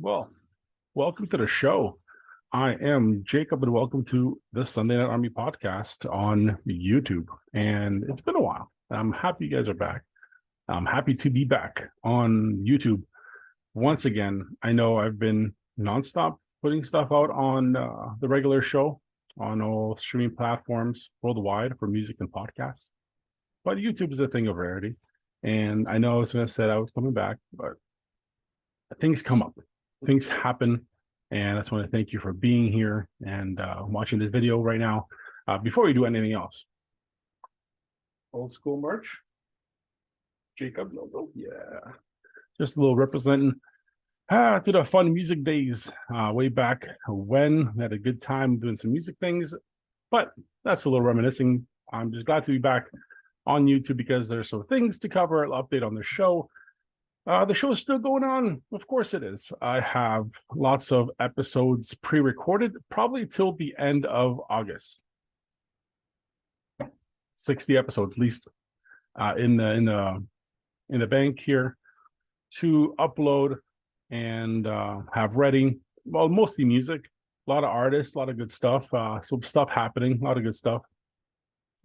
Well, welcome to the show. I am Jacob, and welcome to the Sunday Night Army podcast on YouTube. And it's been a while. I'm happy you guys are back. I'm happy to be back on YouTube once again. I know I've been nonstop putting stuff out on the regular show on all streaming platforms worldwide for music and podcasts, but YouTube is a thing of rarity. And I know as I said I was coming back, but things come up, things happen, and I just want to thank you for being here and watching this video right now. Before we do anything else, old school merch, Jacob logo, yeah, just a little representing to the fun music days way back when we had a good time doing some music things, but that's a little reminiscing. I'm just glad to be back on YouTube because there's some things to cover. I'll update on the show. The show is still going on. Of course it is. I have lots of episodes pre-recorded, probably till the end of August. 60 episodes, at least, in the bank here to upload and have ready. Well, mostly music, a lot of artists, a lot of good stuff. Some stuff happening, a lot of good stuff.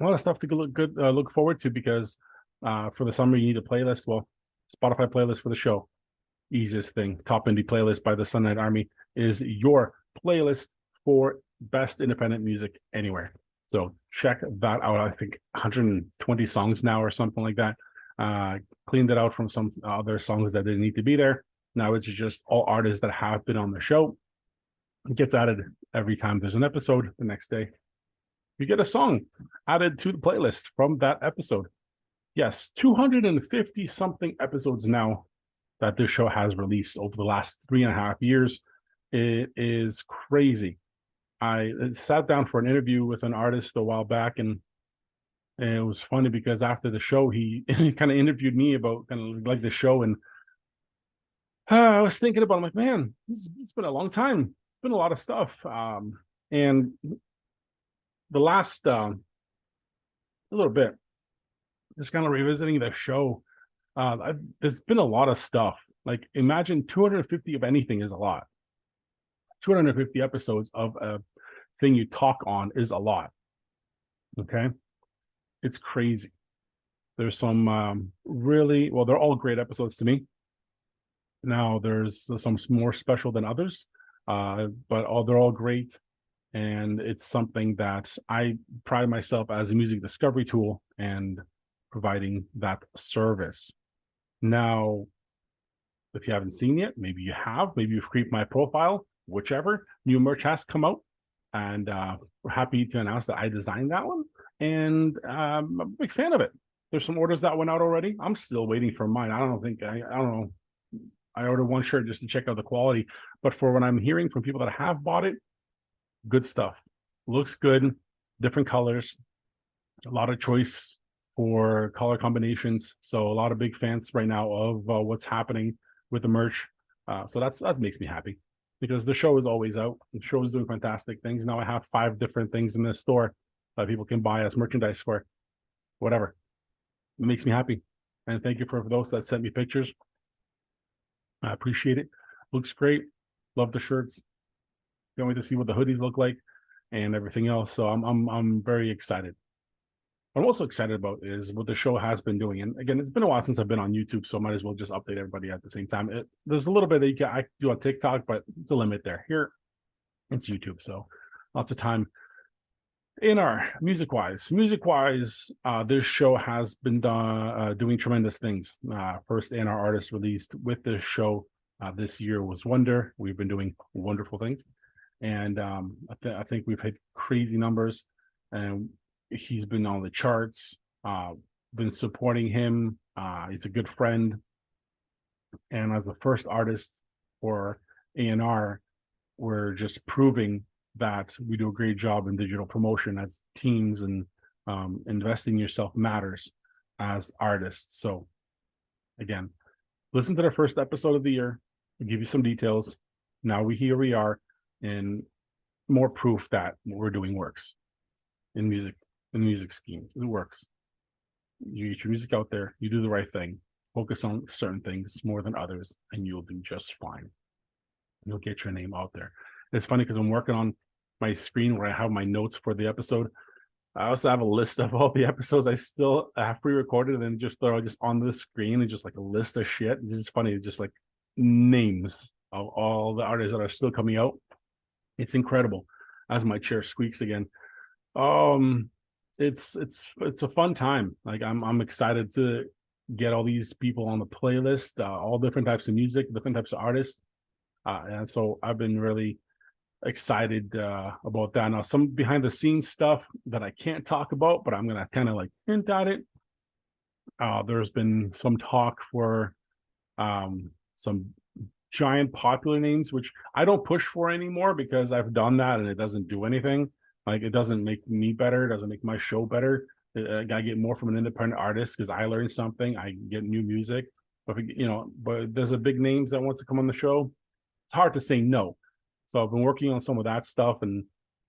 A lot of stuff to look forward to because for the summer you need a playlist. Well, Spotify playlist for the show. Easiest thing. Top Indie playlist by the Sunday Night Army is your playlist for best independent music anywhere. So check that out. I think 120 songs now or something like that. Cleaned it out from some other songs that didn't need to be there. Now it's just all artists that have been on the show. It gets added every time there's an episode. The next day, you get a song added to the playlist from that episode. Yes, 250 something episodes now that this show has released over the last 3.5 years. It is crazy. I sat down for an interview with an artist a while back, and it was funny because after the show, he kind of interviewed me about kind of like the show, and I was thinking about, I'm like, man, it's been a long time. It's been a lot of stuff. And the last a little bit, just kind of revisiting the show. There's been a lot of stuff. Like, imagine 250 of anything is a lot. 250 episodes of a thing you talk on is a lot. Okay, it's crazy. There's some really, well, they're all great episodes to me. Now there's some more special than others, but they're all great. And it's something that I pride myself as a music discovery tool and providing that service. Now, if you haven't seen yet, maybe you have, maybe you've creeped my profile, whichever, new merch has come out, and we're happy to announce that I designed that one, and I'm a big fan of it. There's some orders that went out already. I'm still waiting for mine. I don't know. I ordered one shirt just to check out the quality, but for what I'm hearing from people that have bought it, good stuff. Looks good, different colors, a lot of choice for color combinations. So a lot of big fans right now of what's happening with the merch. So that makes me happy because the show is always out. The show is doing fantastic things. Now I have 5 different things in this store that people can buy as merchandise for, whatever. It makes me happy. And thank you for those that sent me pictures. I appreciate it. Looks great. Love the shirts. Can't wait to see what the hoodies look like and everything else. So I'm very excited. What I'm also excited about is what the show has been doing. And again, it's been a while since I've been on YouTube, so I might as well just update everybody at the same time. There's a little bit that I do on TikTok, but it's a limit there. Here, it's YouTube, so lots of time. In our music-wise, this show has been doing tremendous things. First A&R artist released with this show this year was Wonder. We've been doing wonderful things. And I think we've hit crazy numbers, and he's been on the charts, been supporting him. He's a good friend, and as the first artist for A&R, we're just proving that we do a great job in digital promotion as teams, and investing in yourself matters as artists. So again, listen to the first episode of the year. I'll give you some details. Now here we are, and more proof that what we're doing works in music schemes. It works. You get your music out there, you do the right thing, focus on certain things more than others, and you'll do just fine. you'll get your name out there. It's funny because I'm working on my screen where I have my notes for the episode. I also have a list of all the episodes I still have pre-recorded, and then just throw just on the screen and just like a list of shit. It's just funny, just like names of all the artists that are still coming out. It's incredible. As my chair squeaks again. It's a fun time. Like I'm excited to get all these people on the playlist, all different types of music, different types of artists. And so I've been really excited about that. Now, some behind the scenes stuff that I can't talk about, but I'm gonna kind of like hint at it. There's been some talk for some giant popular names, which I don't push for anymore because I've done that and it doesn't do anything. Like, it doesn't make me better, it doesn't make my show better. I gotta get more from an independent artist because I learn something, I get new music. But but there's a big names that wants to come on the show. It's hard to say no. So I've been working on some of that stuff, and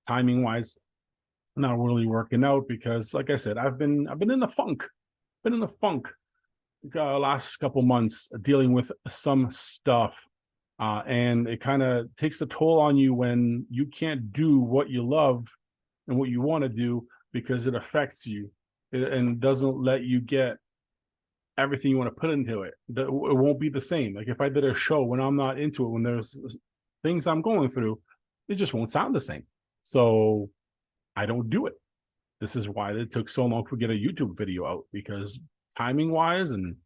timing wise, not really working out because, like I said, I've been in the funk, last couple months dealing with some stuff, and it kind of takes a toll on you when you can't do what you love and what you want to do because it affects you and doesn't let you get everything you want to put into it. It won't be the same. Like if I did a show when I'm not into it, when there's things I'm going through, it just won't sound the same. So I don't do it. This is why it took so long to get a YouTube video out, because timing wise and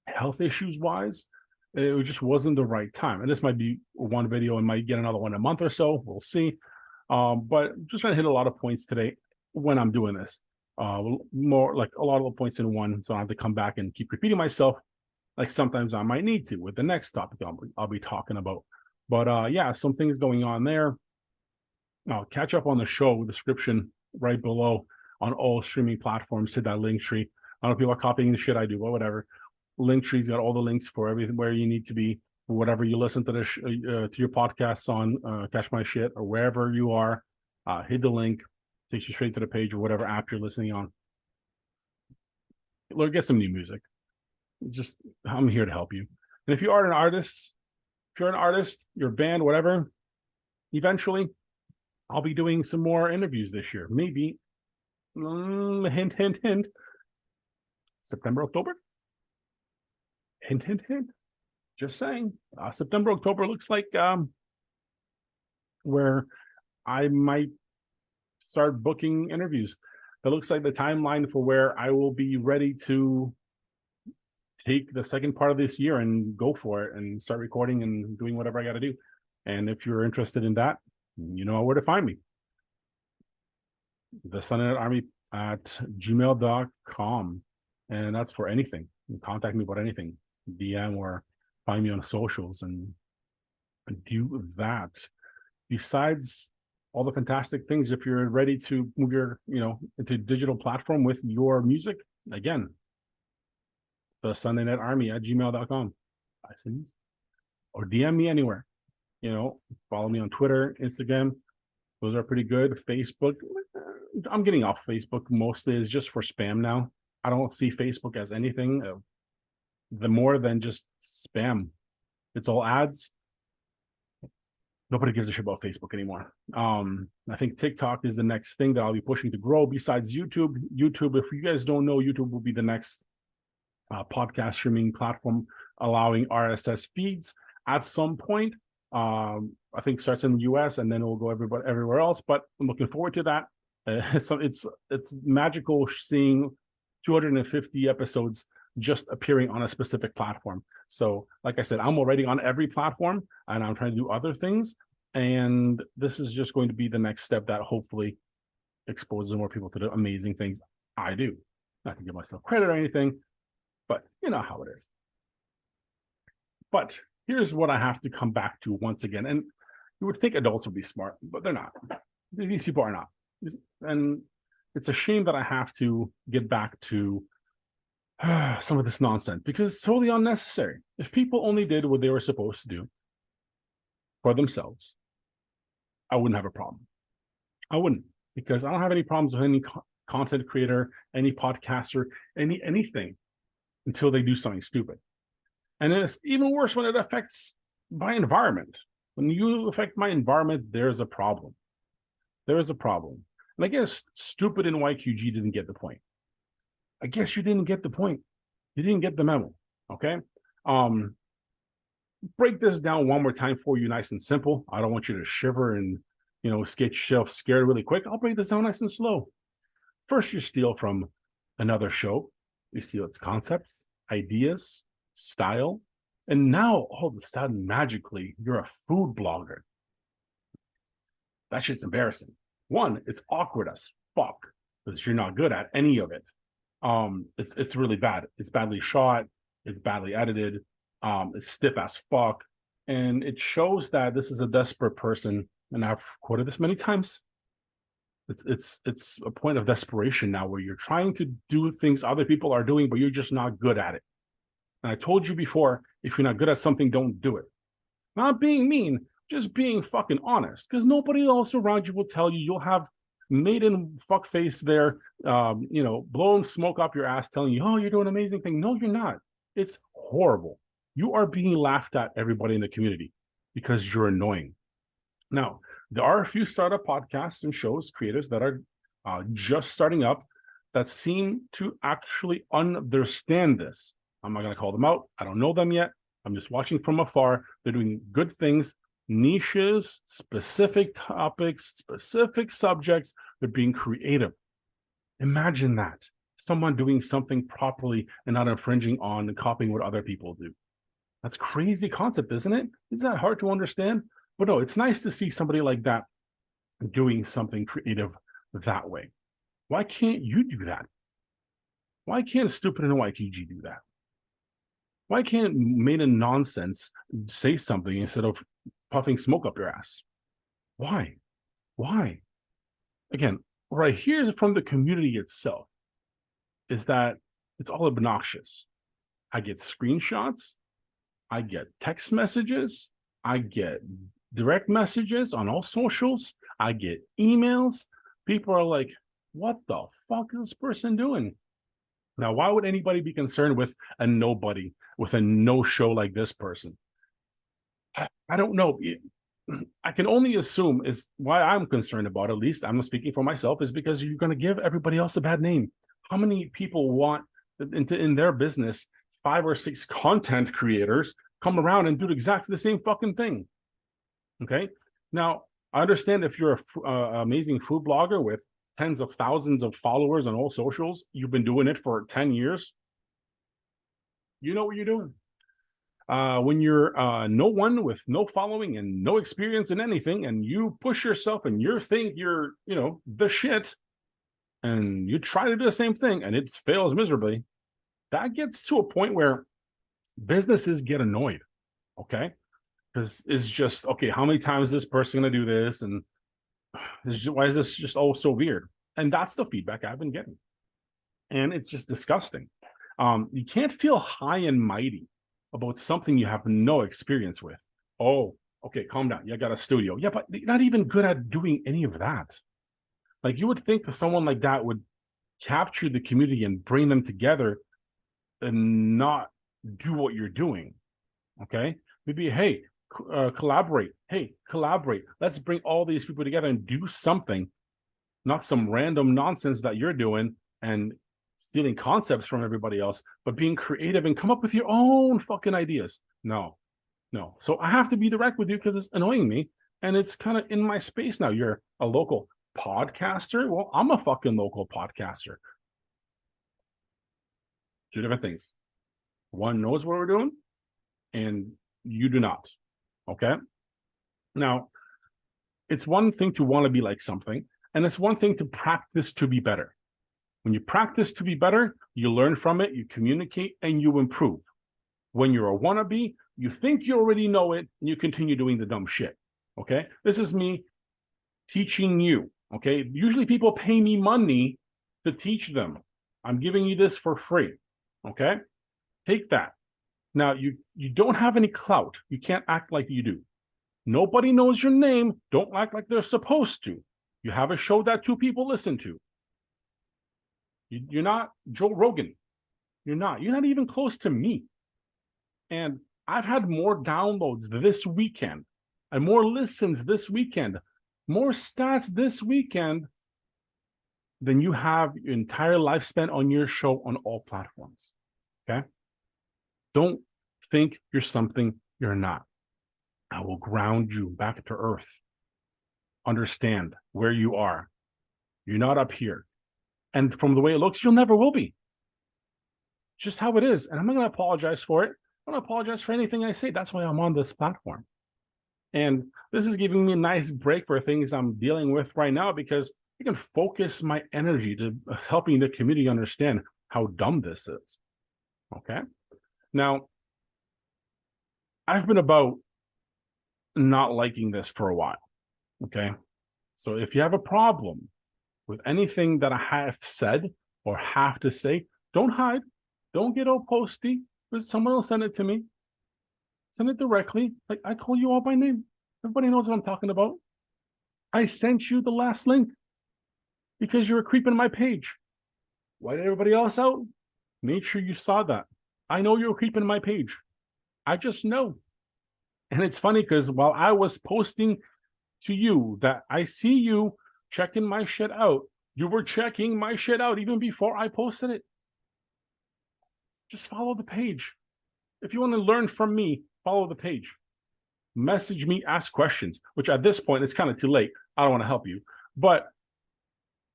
health issues wise, it just wasn't the right time. And this might be one video and might get another one in a month or so. We'll see. But just trying to hit a lot of points today when I'm doing this. More like a lot of the points in one, so I have to come back and keep repeating myself. Like sometimes I might need to with the next topic I'll be talking about. But yeah, some things going on there. I'll catch up on the show description right below on all streaming platforms. Hit that link tree. I don't know if people are copying the shit I do, but whatever. Linktree's got all the links for everywhere you need to be, whatever you listen to to your podcasts on, Catch My Shit, or wherever you are. Hit the link, takes you straight to the page or whatever app you're listening on. Look, get some new music. I'm here to help you. And if you are an artist, your band, whatever, eventually I'll be doing some more interviews this year. Maybe, hint, September, October. Hint. Just saying. September, October looks like where I might start booking interviews. That looks like the timeline for where I will be ready to take the second part of this year and go for it and start recording and doing whatever I got to do. And if you're interested in that, you know where to find me. thesundaynightarmy at gmail.com. And that's for anything. Contact me about anything. DM or find me on socials and do that. Besides all the fantastic things, if you're ready to move your, into digital platform with your music, again, thesundaynightarmy at gmail.com. Or DM me anywhere. Follow me on Twitter, Instagram. Those are pretty good. Facebook, I'm getting off Facebook mostly. It's just for spam now. I don't see Facebook as anything more than just spam. It's all ads. Nobody gives a shit about Facebook anymore. I think TikTok is the next thing that I'll be pushing to grow besides YouTube. YouTube, if you guys don't know, YouTube will be the next podcast streaming platform allowing RSS feeds at some point. I think starts in the US and then it will go everywhere else, but I'm looking forward to that. So it's magical seeing 250 episodes just appearing on a specific platform. So like I said, I'm already on every platform and I'm trying to do other things. And this is just going to be the next step that hopefully exposes more people to the amazing things I do. Not to give myself credit or anything, but you know how it is. But here's what I have to come back to once again. And you would think adults would be smart, but they're not. These people are not. And it's a shame that I have to get back to some of this nonsense because it's totally unnecessary. If people only did what they were supposed to do for themselves, I wouldn't have a problem. I wouldn't, because I don't have any problems with any content creator, any podcaster, anything until they do something stupid. And then it's even worse when it affects my environment. When you affect my environment, there's a problem. There is a problem. And I guess stupid and YQG didn't get the point. I guess you didn't get the point. You didn't get the memo. Okay. Break this down one more time for you, nice and simple. I don't want you to shiver and get yourself scared really quick. I'll break this down nice and slow. First, you steal from another show. You steal its concepts, ideas, style, and now all of a sudden, magically, you're a food blogger. That shit's embarrassing. One, it's awkward as fuck because you're not good at any of it. It's really bad. It's badly shot. It's badly edited. It's stiff as fuck, and it shows that this is a desperate person. And I've quoted this many times. It's a point of desperation now, where you're trying to do things other people are doing, but you're just not good at it. And I told you before, if you're not good at something, don't do it. Not being mean, just being fucking honest, because nobody else around you will tell you. You'll have maiden fuckface there, blowing smoke up your ass, telling you, oh, you're doing an amazing thing. No, you're not. It's horrible. You are being laughed at, everybody in the community, because you're annoying. Now, there are a few startup podcasts and shows, creators that are just starting up that seem to actually understand this. I'm not going to call them out. I don't know them yet. I'm just watching from afar. They're doing good things, niches, specific topics, specific subjects. They're being creative. Imagine that. Someone doing something properly and not infringing on and copying what other people do. That's a crazy concept, isn't it? Isn't that hard to understand? But no, it's nice to see somebody like that doing something creative that way. Why can't you do that? Why can't Stupid and YQG do that? Why can't Made in Nonsense say something instead of puffing smoke up your ass? Why? Why? Again, what I hear from the community itself is that it's all obnoxious. I get screenshots. I get text messages. I get direct messages on all socials. I get emails. People are like, what the fuck is this person doing? Now, why would anybody be concerned with a nobody, with a no show like this person? I don't know. I can only assume is why I'm concerned about, at least I'm speaking for myself, is because you're going to give everybody else a bad name. How many people want in their business 5 or 6 content creators come around and do exactly the same fucking thing? Okay. Now, I understand if you're an amazing food blogger with tens of thousands of followers on all socials, you've been doing it for 10 years. You know what you're doing. When you're no one with no following and no experience in anything, and you push yourself and you think you're, the shit, and you try to do the same thing and it fails miserably, that gets to a point where businesses get annoyed. Okay. Because it's just, okay, how many times is this person going to do this? And why is this just so weird? And that's the feedback I've been getting. And it's just disgusting. You can't feel high and mighty about something you have no experience with. Oh, okay, calm down. You got a studio. Yeah, but you're not even good at doing any of that. Like, you would think someone like that would capture the community and bring them together and not do what you're doing. Okay? Maybe, hey, collaborate. Hey, collaborate. Let's bring all these people together and do something, not some random nonsense that you're doing and stealing concepts from everybody else, but being creative and come up with your own fucking ideas. No. So I have to be direct with you because it's annoying me, and it's kind of in my space now. You're a local podcaster. Well, I'm a fucking local podcaster. Two different things. One knows what we're doing, and you do not. Okay? Now, it's one thing to want to be like something, and it's one thing to practice to be better. When you practice to be better, you learn from it, you communicate, and you improve. When you're a wannabe, you think you already know it, and you continue doing the dumb shit. Okay? This is me teaching you. Okay? Usually people pay me money to teach them. I'm giving you this for free. Okay? Take that. Now, you don't have any clout. You can't act like you do. Nobody knows your name. Don't act like they're supposed to. You have a show that 2 people listen to. You're not Joe Rogan. You're not even close to me. And I've had more downloads this weekend and more listens this weekend, more stats this weekend than you have your entire lifespan on your show on all platforms. Okay? Don't think you're something you're not. I will ground you back to earth. Understand where you are. You're not up here. And from the way it looks, you'll never will be. Just how it is. And I'm not going to apologize for it. I'm going to apologize for anything I say. That's why I'm on this platform. And this is giving me a nice break for things I'm dealing with right now, because I can focus my energy to helping the community understand how dumb this is. Okay? Now, I've been about not liking this for a while. Okay? So if you have a problem with anything that I have said or have to say, don't hide. Don't get all posty. But someone will send it to me. Send it directly. Like, I call you all by name. Everybody knows what I'm talking about. I sent you the last link because you're creeping my page. Why did everybody else out? Make sure you saw that. I know you're creeping my page. I just know. And it's funny because while I was posting to you that I see you checking my shit out, you were checking my shit out even before I posted it. Just follow the page. If you want to learn from me, follow the page. Message me, ask questions, which at this point, it's kind of too late. I don't want to help you. But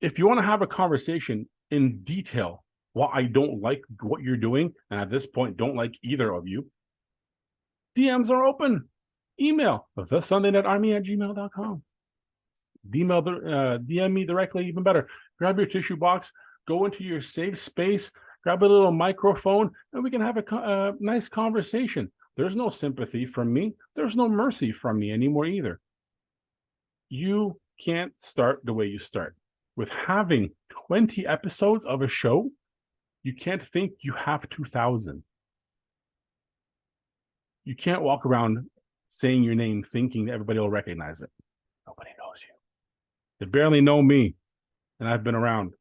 if you want to have a conversation in detail, why I don't like what you're doing, and at this point, don't like either of you, DMs are open. Email, thesundaynightarmy@gmail.com. DM me directly, even better. Grab your tissue box, go into your safe space, grab a little microphone, and we can have a nice conversation. There's no sympathy from me. There's no mercy from me anymore either. You can't start the way you start. With having 20 episodes of a show, you can't think you have 2,000. You can't walk around saying your name thinking that everybody will recognize it. Nobody knows you. They barely know me, and I've been around.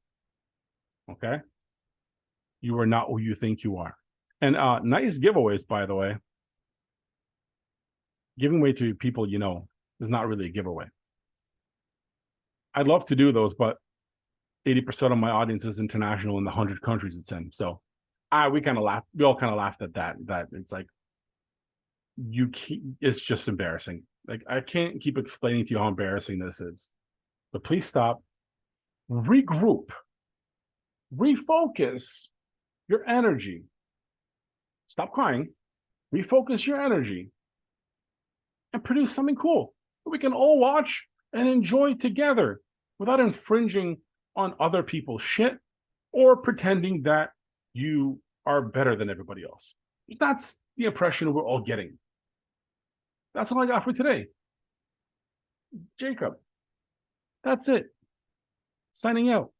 Okay? You are not who you think you are. And nice giveaways, by the way. Giving away to people you know is not really a giveaway. I'd love to do those, but 80% of my audience is international in the 100 countries it's in. So we kind of laughed. We all kind of laughed at that. That it's like, it's just embarrassing. Like, I can't keep explaining to you how embarrassing this is. But please stop. Regroup. Refocus your energy. Stop crying. Refocus your energy. And produce something cool that we can all watch and enjoy together without infringing on other people's shit or pretending that you are better than everybody else. That's the impression we're all getting. That's all I got for today. Jacob, that's it. Signing out.